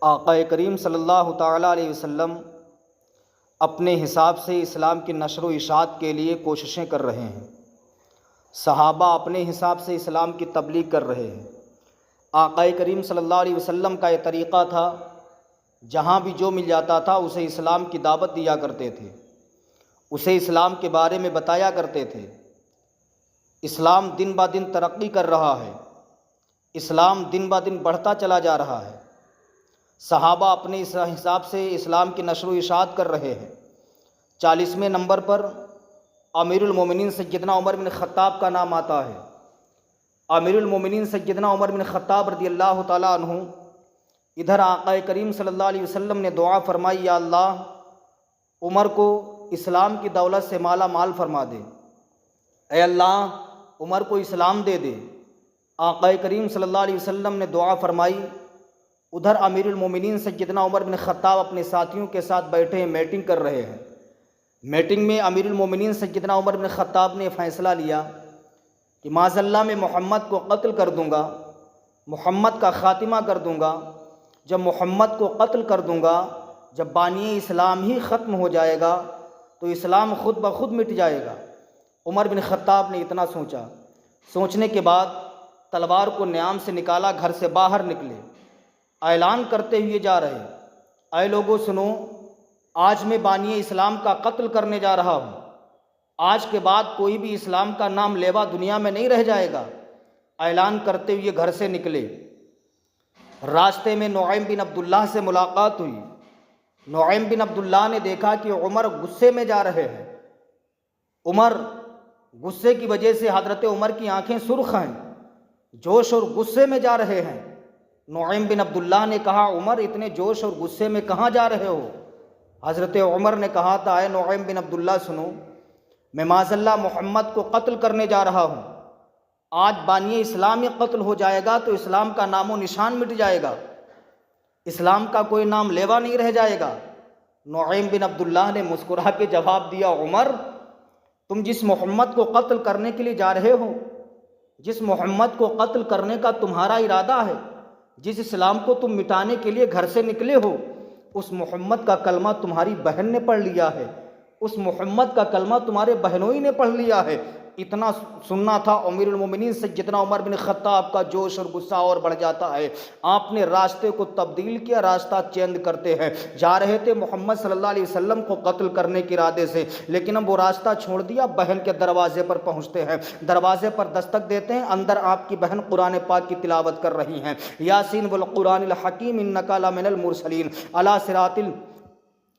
آقا کریم صلی اللہ تعالیٰ علیہ وسلم اپنے حساب سے اسلام کی نشر و اشاعت کے لیے کوششیں کر رہے ہیں۔ صحابہ اپنے حساب سے اسلام کی تبلیغ کر رہے ہیں۔ آقا کریم صلی اللہ علیہ وسلم کا یہ طریقہ تھا، جہاں بھی جو مل جاتا تھا اسے اسلام کی دعوت دیا کرتے تھے، اسے اسلام کے بارے میں بتایا کرتے تھے۔ اسلام دن بہ دن ترقی کر رہا ہے، اسلام دن بہ دن بڑھتا چلا جا رہا ہے۔ صحابہ اپنے اس حساب سے اسلام کی نشر و اشاعت کر رہے ہیں۔ 40ویں نمبر پر امیر المومنین سیدنا عمر بن خطاب کا نام آتا ہے۔ امیر المومنین سیدنا عمر بن خطاب رضی اللہ تعالیٰ عنہ، ادھر آقا کریم صلی اللہ علیہ وسلم نے دعا فرمائی، یا اللہ عمر کو اسلام کی دولت سے مالا مال فرما دے، اے اللہ عمر کو اسلام دے دے۔ آقا کریم صلی اللہ علیہ وسلم نے دعا فرمائی، ادھر امیر المومنین سیدنا عمر بن خطاب اپنے ساتھیوں کے ساتھ بیٹھے ہیں، میٹنگ کر رہے ہیں۔ میٹنگ میں امیر المومنین سیدنا عمر بن خطاب نے فیصلہ لیا کہ معاذ اللہ میں محمد کو قتل کر دوں گا، محمد کا خاتمہ کر دوں گا۔ جب محمد کو قتل کر دوں گا، جب بانی اسلام ہی ختم ہو جائے گا تو اسلام خود بخود مٹ جائے گا۔ عمر بن خطاب نے اتنا سوچا، سوچنے کے بعد تلوار کو نیام سے نکالا، گھر سے باہر نکلے، اعلان کرتے ہوئے جا رہے، اے لوگو سنو، آج میں بانی اسلام کا قتل کرنے جا رہا ہوں، آج کے بعد کوئی بھی اسلام کا نام لیوا دنیا میں نہیں رہ جائے گا۔ اعلان کرتے ہوئے گھر سے نکلے، راستے میں نعیم بن عبداللہ سے ملاقات ہوئی۔ نعیم بن عبداللہ نے دیکھا کہ عمر غصے میں جا رہے ہیں، عمر غصے کی وجہ سے حضرت عمر کی آنکھیں سرخ ہیں، جوش اور غصے میں جا رہے ہیں۔ نعیم بن عبداللہ نے کہا، عمر اتنے جوش اور غصے میں کہاں جا رہے ہو؟ حضرت عمر نے کہا تھا، اے نعیم بن عبداللہ سنو، میں معاذ اللہ محمد کو قتل کرنے جا رہا ہوں، آج بانی اسلام ہی قتل ہو جائے گا تو اسلام کا نام و نشان مٹ جائے گا، اسلام کا کوئی نام لیوا نہیں رہ جائے گا۔ نعیم بن عبداللہ نے مسکرا کے جواب دیا، عمر تم جس محمد کو قتل کرنے کے لیے جا رہے ہو، جس محمد کو قتل کرنے کا تمہارا ارادہ ہے، جس اسلام کو تم مٹانے کے لیے گھر سے نکلے ہو، اس محمد کا کلمہ تمہاری بہن نے پڑھ لیا ہے، اس محمد کا کلمہ تمہارے بہنوئی نے پڑھ لیا ہے۔ اتنا سننا تھا، امیر المومنین سیدنا عمر بن خطاب کا جوش اور غصہ اور بڑھ جاتا ہے۔ آپ نے راستے کو تبدیل کیا، راستہ چینج کرتے ہیں، جا رہے تھے محمد صلی اللہ علیہ وسلم کو قتل کرنے کے ارادے سے، لیکن اب وہ راستہ چھوڑ دیا، بہن کے دروازے پر پہنچتے ہیں، دروازے پر دستک دیتے ہیں، اندر آپ کی بہن قرآن پاک کی تلاوت کر رہی ہیں، یاسین والقرآن الحکیم انک لمن المرسلین علی صراط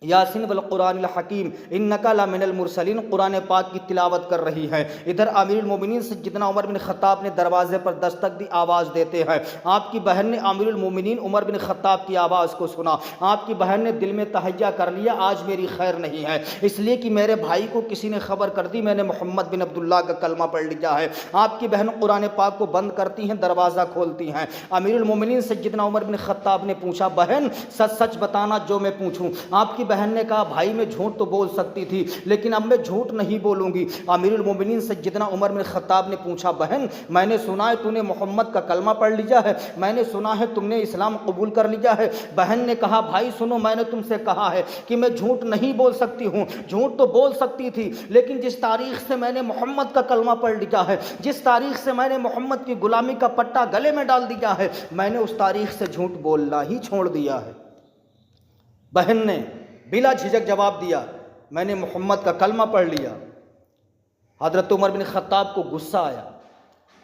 یاسین والقرآن الحکیم انک لمن المرسلین، قرآن پاک کی تلاوت کر رہی ہے۔ ادھر امیر المومنین سیدنا عمر بن خطاب نے دروازے پر دستک دی، آواز دیتے ہیں۔ آپ کی بہن نے امیر المومنین عمر بن خطاب کی آواز کو سنا، آپ کی بہن نے دل میں تہیہ کر لیا، آج میری خیر نہیں ہے، اس لیے کہ میرے بھائی کو کسی نے خبر کر دی میں نے محمد بن عبداللہ کا کلمہ پڑھ لیا ہے۔ آپ کی بہن قرآن پاک کو بند کرتی ہیں، دروازہ کھولتی ہیں۔ امیر المومنین سیدنا عمر بن خطاب نے پوچھا، بہن سچ سچ بتانا جو میں پوچھوں؟ آپ کی بہن نے کہا، بھائی میں جھوٹ تو بول سکتی تھی لیکن اب میں جھوٹ نہیں بولوں گی۔ امیر المومنین سیدنا عمر بن خطاب نے پوچھا، بہن میں نے سنا ہے تو نے محمد کا کلمہ پڑھ لیا ہے، میں نے سنا ہے تم نے اسلام قبول کر لیا ہے۔ بہن نے کہا، بھائی سنو، میں نے تم سے کہا ہے کہ میں جھوٹ نہیں بول سکتی ہوں، جھوٹ تو بول سکتی تھی لیکن جس تاریخ سے میں نے محمد کا کلمہ پڑھ لیا ہے، جس تاریخ سے میں نے محمد کی غلامی کا پٹا گلے میں ڈال دیا ہے، میں نے اس تاریخ سے جھوٹ بولنا ہی چھوڑ دیا ہے۔ بہن نے بلا جھجک جواب دیا، میں نے محمد کا کلمہ پڑھ لیا۔ حضرت عمر بن خطاب کو غصہ آیا،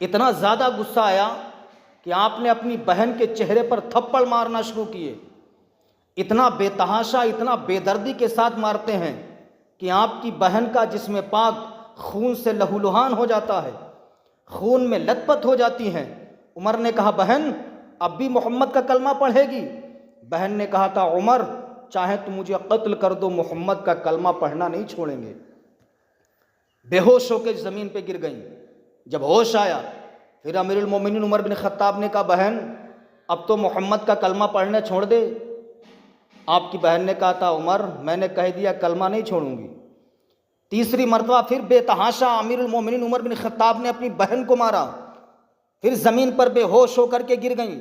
اتنا زیادہ غصہ آیا کہ آپ نے اپنی بہن کے چہرے پر تھپڑ مارنا شروع کیے، اتنا بے تحاشا، اتنا بے دردی کے ساتھ مارتے ہیں کہ آپ کی بہن کا جسم پاک خون سے لہولہان ہو جاتا ہے، خون میں لت پت ہو جاتی ہیں۔ عمر نے کہا، بہن اب بھی محمد کا کلمہ پڑھے گی؟ بہن نے کہا تھا، عمر چاہے تم مجھے قتل کر دو، محمد کا کلمہ پڑھنا نہیں چھوڑیں گے۔ بے ہوش ہو کے زمین پہ گر گئیں۔ جب ہوش آیا پھر امیر المومنین عمر بن خطاب نے کہا، بہن اب تو محمد کا کلمہ پڑھنے چھوڑ دے۔ آپ کی بہن نے کہا تھا، عمر میں نے کہہ دیا کلمہ نہیں چھوڑوں گی۔ تیسری مرتبہ پھر بے تحاشا امیر المومنین عمر بن خطاب نے اپنی بہن کو مارا، پھر زمین پر بے ہوش ہو کر کے گر گئیں۔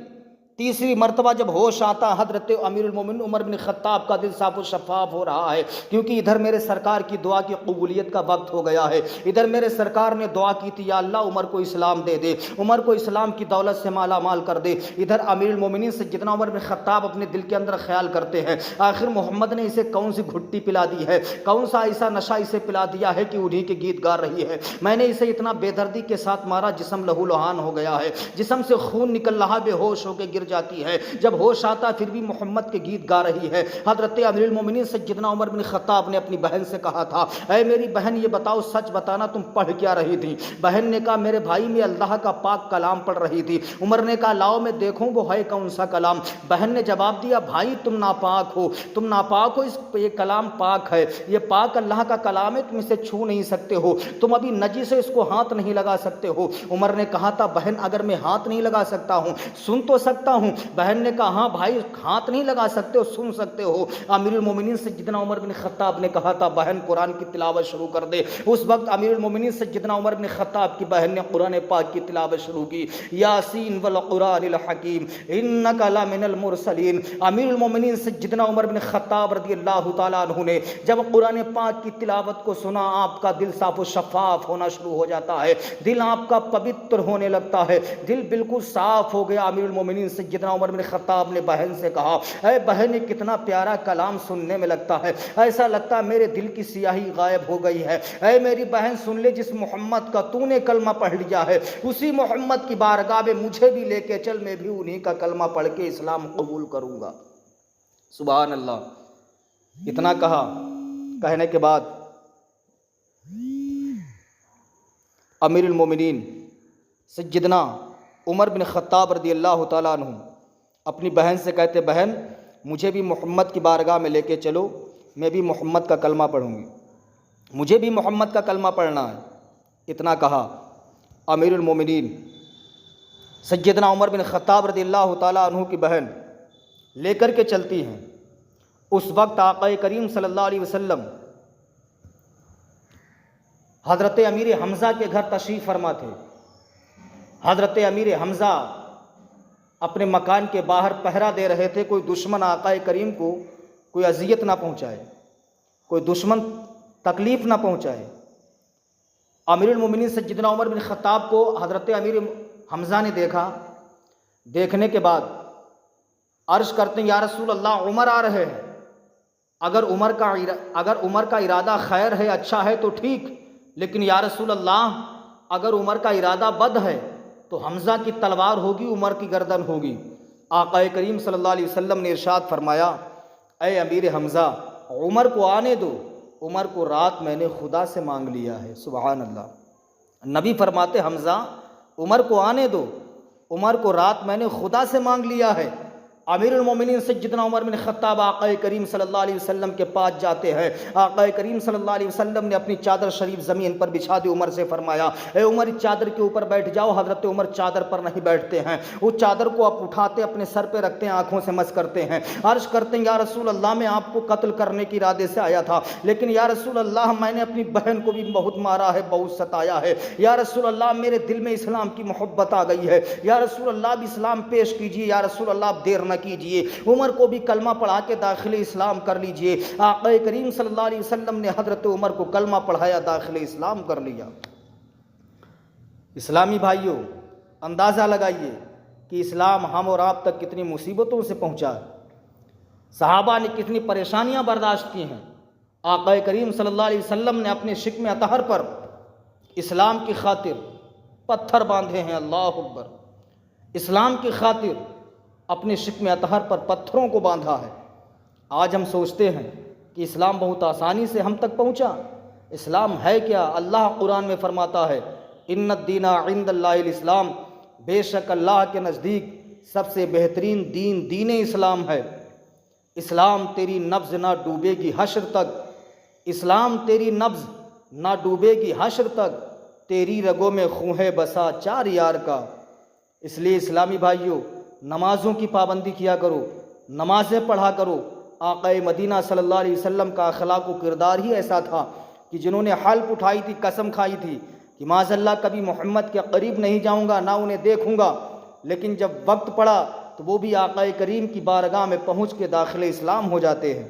تیسری مرتبہ جب ہوش آتا حضرت امیر المومنین عمر بن خطاب کا دل صاف و شفاف ہو رہا ہے، کیونکہ ادھر میرے سرکار کی دعا کی قبولیت کا وقت ہو گیا ہے۔ ادھر میرے سرکار نے دعا کی تھی یا اللہ عمر کو اسلام دے دے، عمر کو اسلام کی دولت سے مالا مال کر دے۔ ادھر امیر المومنین سیدنا عمر بن خطاب اپنے دل کے اندر خیال کرتے ہیں آخر محمد نے اسے کون سی گھٹی پلا دی ہے، کون سا ایسا نشہ اسے پلا دیا ہے کہ انہی کے گیت گا رہی ہے۔ میں نے اسے اتنا بے دردی کے ساتھ مارا جسم لہو لہان ہو گیا ہے، جسم سے خون نکل رہا، بے ہوش ہو کے گر جاتی ہے، جب ہوش آتا پھر بھی محمد کے گیت گا رہی ہے۔ حضرت امیر المومنین سیدنا عمر بن خطاب نے اپنی بہن سے کہا تھا اے میری بہن یہ بتاؤ سچ بتانا تم پڑھ کیا رہی تھی؟ بہن نے کہا میرے بھائی میں اللہ کا پاک کلام پڑھ رہی تھی۔ عمر نے کہا لاؤ میں دیکھوں وہ ہے کون سا کلام۔ بہن نے جواب دیا بھائی تم ناپاک ہو، تم ناپاک ہو، یہ کلام پاک ہے، یہ پاک اللہ کا کلام ہے، تم اسے چھو نہیں سکتے ہو، تم ابھی نجس سے اس کو ہاتھ نہیں لگا سکتے ہو۔ عمر نے کہا تھا بہن اگر میں ہاتھ نہیں لگا سکتا ہوں سن تو سکتا ہوں؟ بہن نے کہا ہاں بھائی ہاتھ نہیں لگا سکتے ہو سن سکتے ہو۔ امیر المومنین سیدنا عمر بن خطاب نے کہا تھا بہن قرآن کی تلاوت شروع کر دے۔ اس وقت امیر المومنین سیدنا عمر بن خطاب کی بہن نے قرآن پاک کی تلاوت شروع کی، یاسین والقرآن الحکیم انک لمن المرسلین۔ امیر المومنین سیدنا عمر بن خطاب رضی اللہ تعالیٰ عنہ نے جب قرآن پاک کی تلاوت کو سنا آپ کا دل صاف و شفاف ہونا شروع ہو جاتا ہے، دل آپ کا پوتر ہونے لگتا ہے، دل بالکل صاف ہو گیا۔ امیر المومنین سیدنا عمر بن خطاب نے بہن سے کہا اے بہن یہ کتنا پیارا کلام سننے میں لگتا ہے، ایسا لگتا ہے میرے دل کی سیاہی غائب ہو گئی ہے۔ اے میری بہن سن لے جس محمد کا تو نے کلمہ پڑھ لیا ہے اسی محمد کی بارگاہ میں مجھے بھی لے کے چل، میں بھی انہی کا کلمہ پڑھ کے اسلام قبول کروں گا۔ سبحان اللہ۔ اتنا کہا، کہنے کے بعد امیر المومنین سیدنا عمر بن خطاب رضی اللہ تعالیٰ عنہ اپنی بہن سے کہتے بہن مجھے بھی محمد کی بارگاہ میں لے کے چلو، میں بھی محمد کا کلمہ پڑھوں گی، مجھے بھی محمد کا کلمہ پڑھنا ہے۔ اتنا کہا امیر المومنین سیدنا عمر بن خطاب رضی اللہ تعالیٰ عنہ کی بہن لے کر کے چلتی ہیں۔ اس وقت آقا کریم صلی اللہ علیہ وسلم حضرت امیر حمزہ کے گھر تشریف فرما تھے۔ حضرت امیر حمزہ اپنے مکان کے باہر پہرا دے رہے تھے، کوئی دشمن آقا کریم کو کوئی اذیت نہ پہنچائے، کوئی دشمن تکلیف نہ پہنچائے۔ امیر المومنین سیدنا عمر بن خطاب کو حضرت امیر حمزہ نے دیکھا، دیکھنے کے بعد عرض کرتے ہیں یا رسول اللہ عمر آ رہے ہیں، اگر عمر کا ارادہ خیر ہے اچھا ہے تو ٹھیک، لیکن یا رسول اللہ اگر عمر کا ارادہ بد ہے تو حمزہ کی تلوار ہوگی، عمر کی گردن ہوگی۔ آقا کریم صلی اللہ علیہ وسلم نے ارشاد فرمایا اے امیر حمزہ عمر کو آنے دو، عمر کو رات میں نے خدا سے مانگ لیا ہے۔ سبحان اللہ۔ نبی فرماتے حمزہ عمر کو آنے دو، عمر کو رات میں نے خدا سے مانگ لیا ہے۔ امیر المومنین سیدنا عمر بن خطاب آقا کریم صلی اللہ علیہ وسلم کے پاس جاتے ہیں۔ آقا کریم صلی اللہ علیہ وسلم نے اپنی چادر شریف زمین پر بچھا دی، عمر سے فرمایا اے عمر اس چادر کے اوپر بیٹھ جاؤ۔ حضرت عمر چادر پر نہیں بیٹھتے ہیں، اس چادر کو آپ اٹھاتے اپنے سر پہ رکھتے ہیں، آنکھوں سے مس کرتے ہیں، عرض کرتے ہیں یا رسول اللہ میں آپ کو قتل کرنے کی ارادے سے آیا تھا، لیکن یا رسول اللہ میں نے اپنی بہن کو بھی بہت مارا ہے، بہت ستایا ہے، یا رسول اللہ میرے دل میں اسلام کی محبت آ گئی ہے، یا رسول اللہ اب اسلام پیش کیجئے، یا رسول اللہ اب دیر نہ کیجئے، عمر کو بھی کلمہ پڑھا کے داخل اسلام کر لیجئے۔ آقا کریم صلی اللہ علیہ وسلم نے حضرت عمر کو کلمہ پڑھایا، داخل اسلام کر لیا۔ اسلامی بھائیوں اندازہ لگائیے کہ اسلام ہم اور آپ تک کتنی مصیبتوں سے پہنچا ہے، صحابہ نے کتنی پریشانیاں برداشت کی ہیں۔ آقا کریم صلی اللہ علیہ وسلم نے اپنے شکم اطہر پر اسلام کی خاطر پتھر باندھے ہیں، اللہ اکبر، اسلام کی خاطر اپنے شکم اطہر پر پتھروں کو باندھا ہے۔ آج ہم سوچتے ہیں کہ اسلام بہت آسانی سے ہم تک پہنچا، اسلام ہے کیا؟ اللہ قرآن میں فرماتا ہے ان الدین عند اللہ الاسلام، بے شک اللہ کے نزدیک سب سے بہترین دین دین اسلام ہے۔ اسلام تیری نبض نہ ڈوبے گی حشر تک، اسلام تیری نبض نہ ڈوبے گی حشر تک، تیری رگوں میں خون ہے بسا چار یار کا۔ اس لیے اسلامی بھائیوں نمازوں کی پابندی کیا کرو، نمازیں پڑھا کرو۔ آقا مدینہ صلی اللہ علیہ وسلم کا اخلاق و کردار ہی ایسا تھا کہ جنہوں نے حلف اٹھائی تھی، قسم کھائی تھی کہ معاذ اللہ کبھی محمد کے قریب نہیں جاؤں گا، نہ انہیں دیکھوں گا، لیکن جب وقت پڑا تو وہ بھی آقا کریم کی بارگاہ میں پہنچ کے داخل اسلام ہو جاتے ہیں۔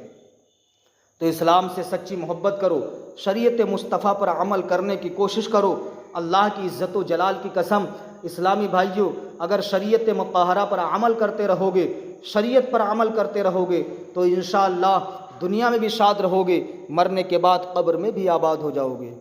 تو اسلام سے سچی محبت کرو، شریعت مصطفیٰ پر عمل کرنے کی کوشش کرو۔ اللہ کی عزت و جلال کی قسم اسلامی بھائیوں، اگر شریعت مطہرہ پر عمل کرتے رہو گے، شریعت پر عمل کرتے رہو گے تو انشاءاللہ دنیا میں بھی شاد رہو گے، مرنے کے بعد قبر میں بھی آباد ہو جاؤ گے۔